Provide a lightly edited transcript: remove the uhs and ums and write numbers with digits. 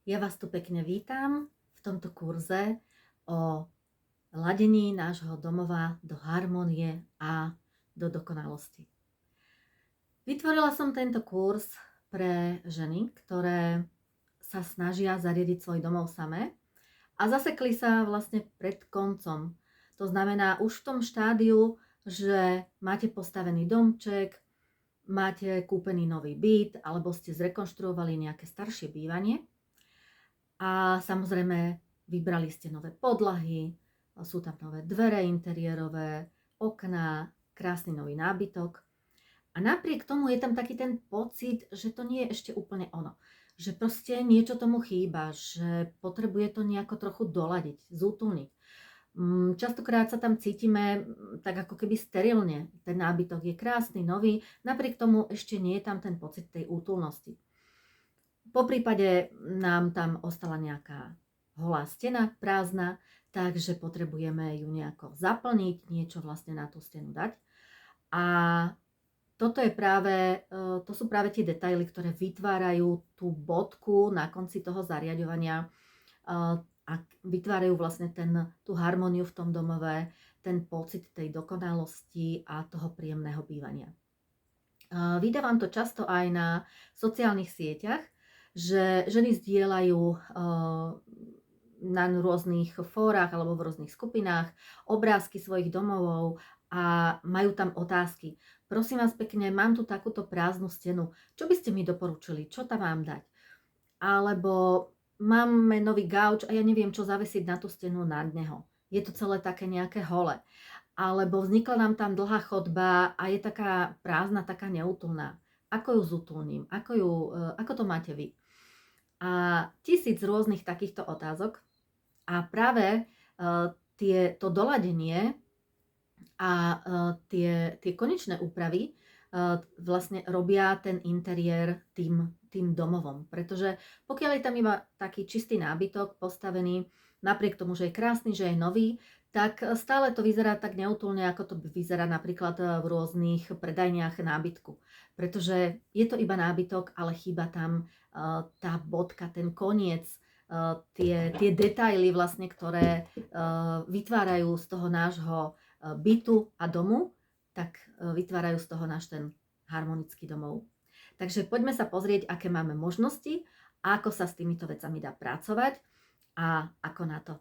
Ja vás tu pekne vítam v tomto kurze o ladení nášho domova do harmonie a do dokonalosti. Vytvorila som tento kurz pre ženy, ktoré sa snažia zariadiť svoj domov samé a zasekli sa vlastne pred koncom. To znamená už v tom štádiu, že máte postavený domček, máte kúpený nový byt alebo ste zrekonštruovali nejaké staršie bývanie a samozrejme vybrali ste nové podlahy, sú tam nové dvere interiérové, okná, krásny nový nábytok. A napriek tomu je tam taký ten pocit, že to nie je ešte úplne ono. Že proste niečo tomu chýba, že potrebuje to nejako trochu doladiť, zútulniť. Častokrát sa tam cítime tak ako keby sterilne. Ten nábytok je krásny, nový, napriek tomu ešte nie je tam ten pocit tej útulnosti. Poprípade nám tam ostala nejaká holá stena, prázdna, takže potrebujeme ju nejako zaplniť, niečo vlastne na tú stenu dať. A toto je práve, to sú práve tie detaily, ktoré vytvárajú tú bodku na konci toho zariaďovania a vytvárajú vlastne tú harmóniu v tom domove, ten pocit tej dokonalosti a toho príjemného bývania. Vydávam to často aj na sociálnych sieťach, že ženy zdieľajú na rôznych fórach alebo v rôznych skupinách obrázky svojich domovov a majú tam otázky. Prosím vás pekne, mám tu takúto prázdnu stenu, čo by ste mi doporučili, čo tam mám dať? Alebo máme nový gauč a ja neviem, čo zavesiť na tú stenu nad neho. Je to celé také nejaké hole. Alebo vznikla nám tam dlhá chodba a je taká prázdna, taká neútulná. Ako ju zútulním? Ako to máte vy? A 1000 rôznych takýchto otázok. A práve to doladenie a tie konečné úpravy vlastne robia ten interiér tým domovom. Pretože pokiaľ je tam iba taký čistý nábytok postavený, napriek tomu, že je krásny, že je nový, tak stále to vyzerá tak neútulne, ako to vyzerá napríklad v rôznych predajniach nábytku. Pretože je to iba nábytok, ale chýba tam tá bodka, ten koniec, tie detaily vlastne, ktoré vytvárajú z toho nášho bytu a domu, tak vytvárajú z toho náš ten harmonický domov. Takže poďme sa pozrieť, aké máme možnosti, ako sa s týmito vecami dá pracovať a ako na to